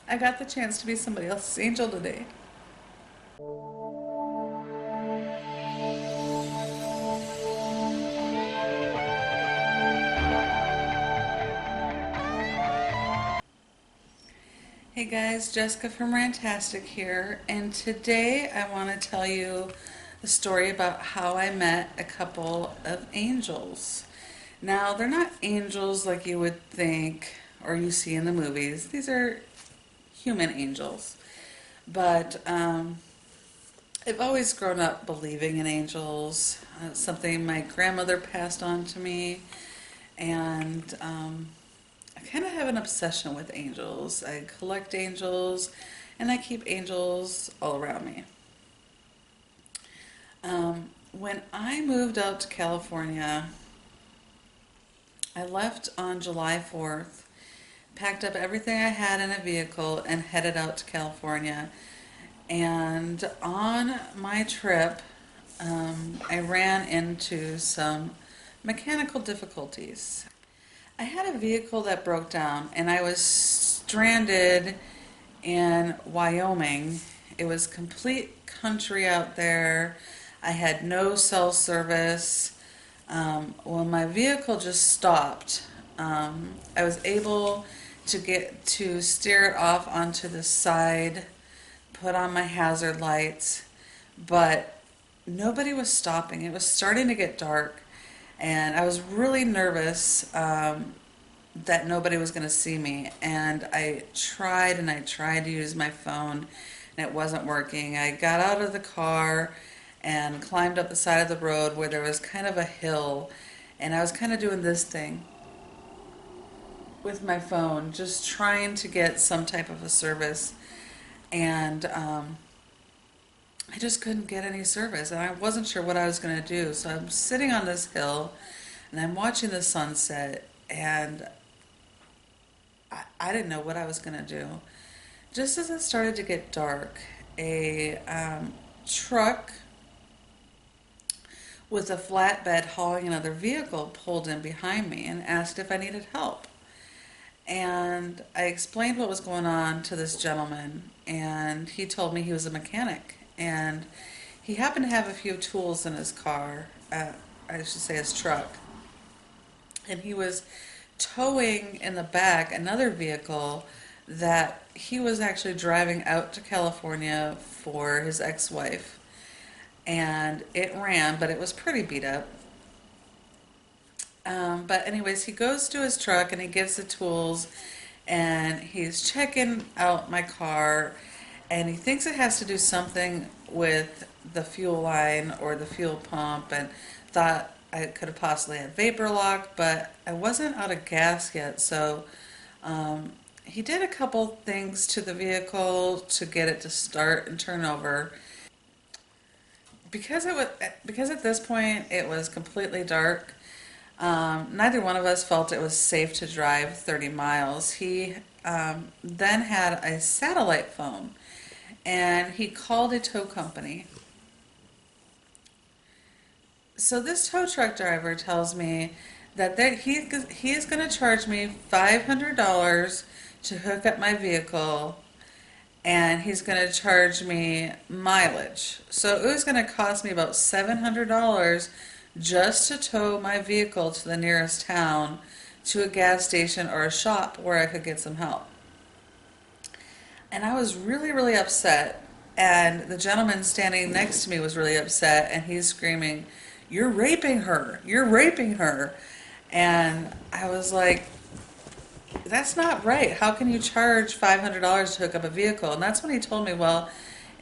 I got the chance to be somebody else's angel today. Hey guys, Jessica from Rantastic here, and today I want to tell you a story about how I met a couple of angels. Now, they're not angels like you would think or you see in the movies. These are human angels. But I've always grown up believing in angels. Something my grandmother passed on to me, and I kind of have an obsession with angels. I collect angels, and I keep angels all around me. When I moved out to California, I left on July 4th, packed up everything I had in a vehicle, and headed out to California. And on my trip, I ran into some mechanical difficulties. I had a vehicle that broke down, and I was stranded in Wyoming. It was complete country out there. I had no cell service. Well, my vehicle just stopped. I was able to steer it off onto the side, put on my hazard lights, but nobody was stopping. It was starting to get dark, and I was really nervous that nobody was going to see me. And I tried and I tried to use my phone, and it wasn't working. I got out of the car and climbed up the side of the road where there was kind of a hill, and I was kind of doing this thing with my phone, just trying to get some type of a service. And I just couldn't get any service, and I wasn't sure what I was going to do. So I'm sitting on this hill, and I'm watching the sunset, and I didn't know what I was going to do. Just as it started to get dark, a truck with a flatbed hauling another vehicle pulled in behind me and asked if I needed help. And I explained what was going on to this gentleman, and he told me he was a mechanic. And he happened to have a few tools in his car, I should say his truck. And he was towing in the back another vehicle that he was actually driving out to California for his ex-wife. And it ran, but it was pretty beat up. But anyways, he goes to his truck and he gets the tools, and he's checking out my car, and he thinks it has to do something with the fuel line or the fuel pump, and thought I could have possibly had vapor lock, but I wasn't out of gas yet. So he did a couple things to the vehicle to get it to start and turn over. Because at this point it was completely dark. Neither one of us felt it was safe to drive 30 miles. He then had a satellite phone, and he called a tow company. So this tow truck driver tells me that he is going to charge me $500 to hook up my vehicle, and he's going to charge me mileage. So it was going to cost me about $700 just to tow my vehicle to the nearest town, to a gas station or a shop where I could get some help. And I was really, really upset. And the gentleman standing next to me was really upset, and he's screaming, "You're raping her! You're raping her!" And I was like, that's not right. How can you charge $500 to hook up a vehicle? And that's when he told me, well,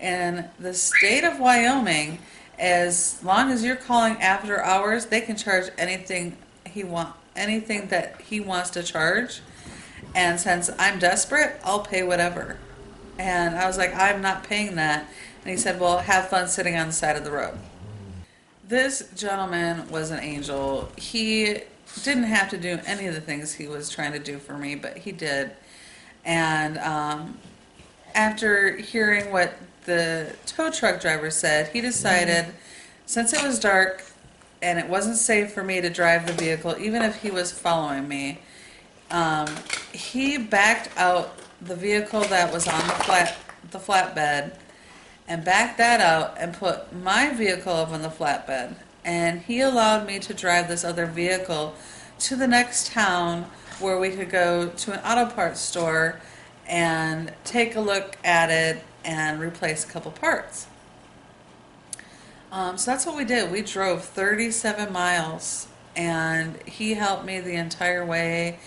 in the state of Wyoming, as long as you're calling after hours, they can charge anything that he wants to charge. And since I'm desperate, I'll pay whatever. And I was like, I'm not paying that. And he said, well, have fun sitting on the side of the road. This gentleman was an angel. He didn't have to do any of the things he was trying to do for me, but he did. And after hearing what the tow truck driver said, he decided, since it was dark and it wasn't safe for me to drive the vehicle, even if he was following me, he backed out the vehicle that was on the flatbed and backed that out and put my vehicle up on the flatbed. And he allowed me to drive this other vehicle to the next town where we could go to an auto parts store and take a look at it and replace a couple parts. So that's what we did. We drove 37 miles and he helped me the entire way.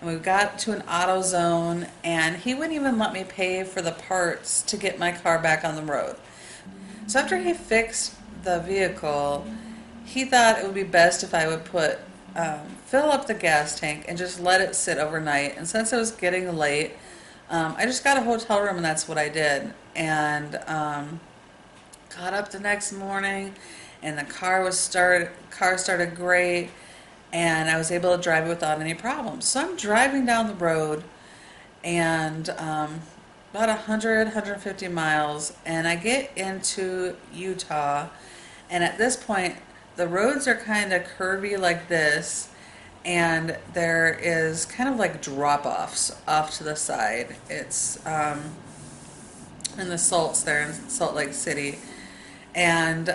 And we got to an auto zone and he wouldn't even let me pay for the parts to get my car back on the road. So after he fixed the vehicle, he thought it would be best if I would fill up the gas tank and just let it sit overnight. And since it was getting late, I just got a hotel room and that's what I did. And got up the next morning and the car started great and I was able to drive it without any problems. So I'm driving down the road and about 150 miles and I get into Utah, and at this point the roads are kind of curvy like this, and there is kind of like drop-offs off to the side. It's in the Salts there in Salt Lake City. And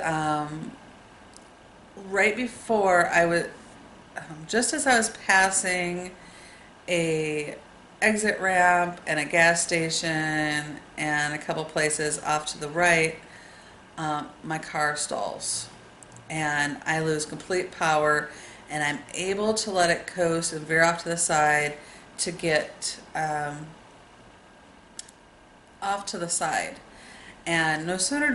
right before I was, just as I was passing a exit ramp and a gas station and a couple places off to the right, my car stalls and I lose complete power, and I'm able to let it coast and veer off to the side to get off to the side. And no sooner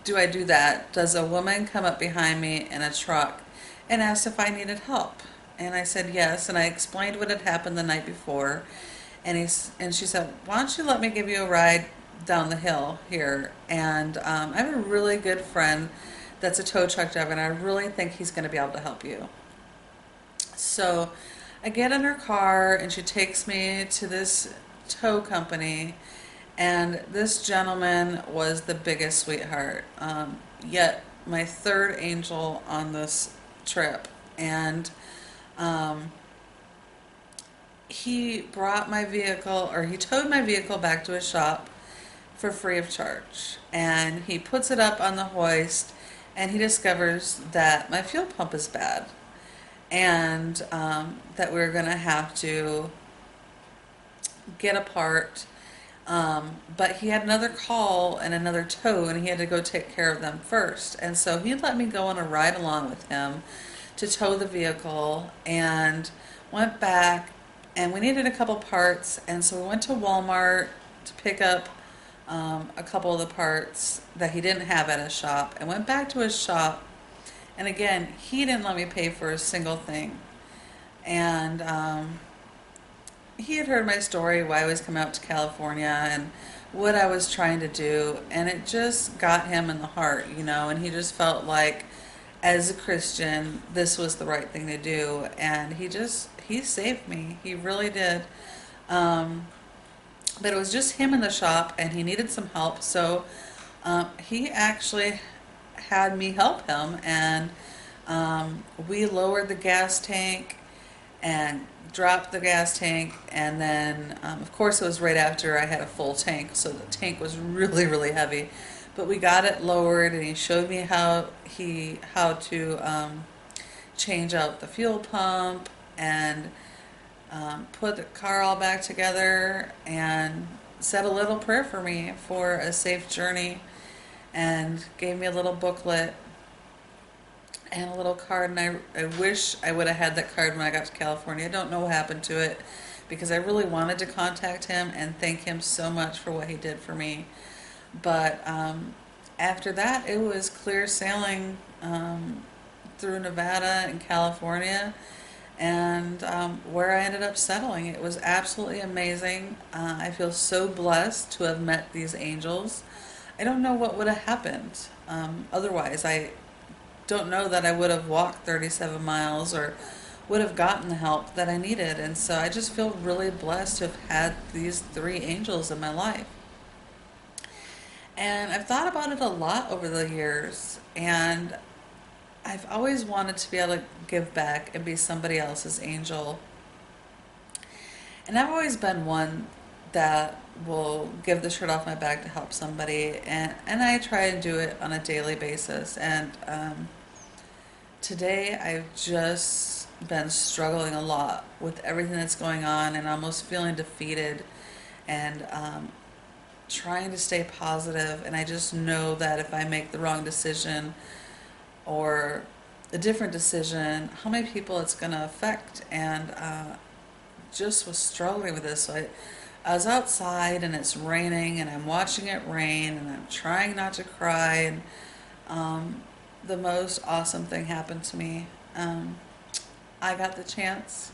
do I do that, does a woman come up behind me in a truck and asked if I needed help. And I said yes, and I explained what had happened the night before. And she said, "Why don't you let me give you a ride down the hill here?" And I have a really good friend that's a tow truck driver, and I really think he's going to be able to help you. So I get in her car, and she takes me to this tow company. And this gentleman was the biggest sweetheart. Yet my third angel on this trip. And he brought my vehicle, or he towed my vehicle back to his shop for free of charge. And he puts it up on the hoist, and he discovers that my fuel pump is bad. And that we're going to have to get a part. But he had another call and another tow, and he had to go take care of them first. And so he let me go on a ride along with him to tow the vehicle, and went back, and we needed a couple parts, and so we went to Walmart to pick up a couple of the parts that he didn't have at his shop, and went back to his shop, and again, he didn't let me pay for a single thing. And he had heard my story, why I was coming out to California and what I was trying to do, and it just got him in the heart, and he just felt like, as a Christian, this was the right thing to do, and he saved me. He really did. But it was just him in the shop, and he needed some help, so he actually had me help him, and we lowered the gas tank and dropped the gas tank, and then of course it was right after I had a full tank, so the tank was really, really heavy, but we got it lowered, and he showed me how to change out the fuel pump and put the car all back together, and said a little prayer for me for a safe journey, and gave me a little booklet and a little card. And I wish I would have had that card when I got to California. I don't know what happened to it, because I really wanted to contact him and thank him so much for what he did for me. But after that, it was clear sailing through Nevada and California, and where I ended up settling. It was absolutely amazing. I feel so blessed to have met these angels. I don't know what would have happened otherwise. I don't know that I would have walked 37 miles or would have gotten the help that I needed. And so I just feel really blessed to have had these three angels in my life. And I've thought about it a lot over the years, and I've always wanted to be able to give back and be somebody else's angel. And I've always been one that will give the shirt off my back to help somebody, and I try and do it on a daily basis. And today I've just been struggling a lot with everything that's going on and almost feeling defeated, and trying to stay positive. And I just know that if I make the wrong decision or a different decision, how many people it's going to affect. And just was struggling with this. So I was outside and it's raining and I'm watching it rain and I'm trying not to cry. And the most awesome thing happened to me. I got the chance.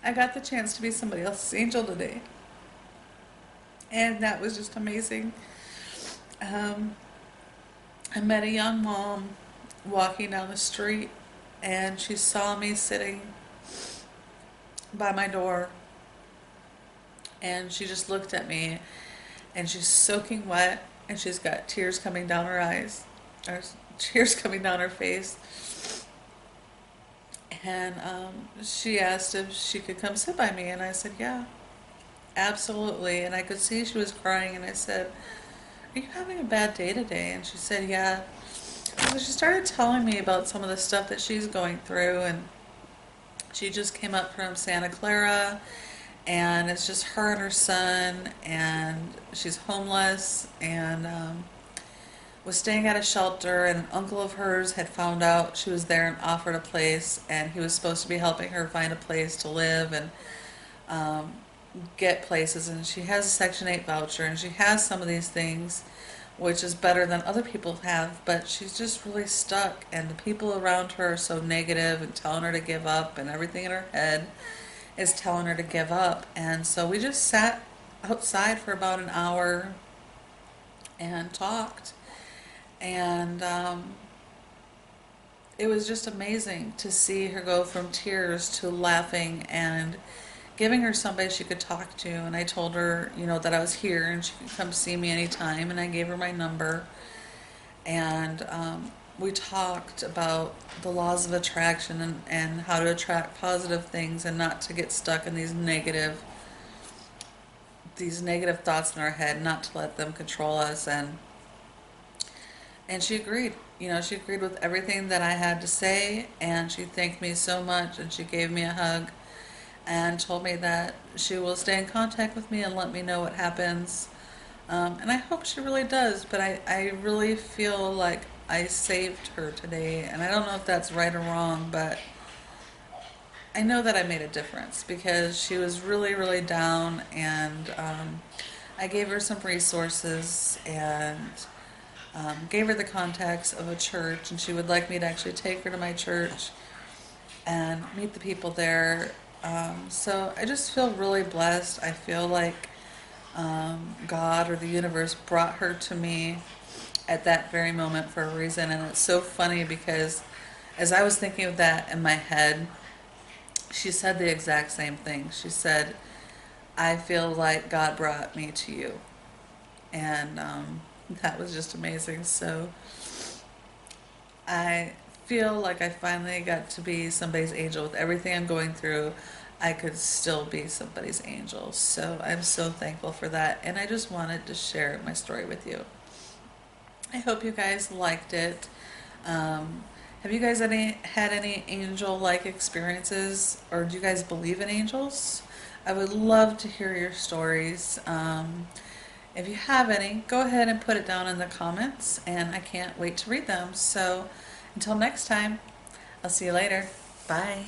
I got the chance to be somebody else's angel today. And that was just amazing. Um, I met a young mom walking down the street, and she saw me sitting by my door, and she just looked at me, and she's soaking wet, and she's got tears coming down her eyes, or tears coming down her face. And she asked if she could come sit by me, and I said, yeah, absolutely. And I could see she was crying, and I said, are you having a bad day today? And she said, yeah. So she started telling me about some of the stuff that she's going through, and she just came up from Santa Clara, and it's just her and her son, and she's homeless, and was staying at a shelter, and an uncle of hers had found out she was there and offered a place, and he was supposed to be helping her find a place to live and um, get places. And she has a Section 8 voucher, and she has some of these things, which is better than other people have, but she's just really stuck, and the people around her are so negative and telling her to give up, and everything in her head is telling her to give up. And so we just sat outside for about an hour and talked, and it was just amazing to see her go from tears to laughing and giving her somebody she could talk to. And I told her, that I was here and she could come see me anytime, and I gave her my number. And we talked about the laws of attraction, and how to attract positive things and not to get stuck in these negative thoughts in our head, not to let them control us. And she agreed. She agreed with everything that I had to say, and she thanked me so much, and she gave me a hug and told me that she will stay in contact with me and let me know what happens. And I hope she really does, but I really feel like I saved her today. And I don't know if that's right or wrong, but I know that I made a difference because she was really, really down, and I gave her some resources, and gave her the contacts of a church, and she would like me to actually take her to my church and meet the people there. So I just feel really blessed. I feel like God or the universe brought her to me at that very moment for a reason. And it's so funny because as I was thinking of that in my head, she said the exact same thing. She said, I feel like God brought me to you. And that was just amazing. So I feel like I finally got to be somebody's angel. With everything I'm going through, I could still be somebody's angel. So I'm so thankful for that. And I just wanted to share my story with you. I hope you guys liked it. Have you guys had any angel-like experiences, or do you guys believe in angels? I would love to hear your stories. If you have any, go ahead and put it down in the comments, and I can't wait to read them. So until next time, I'll see you later. Bye.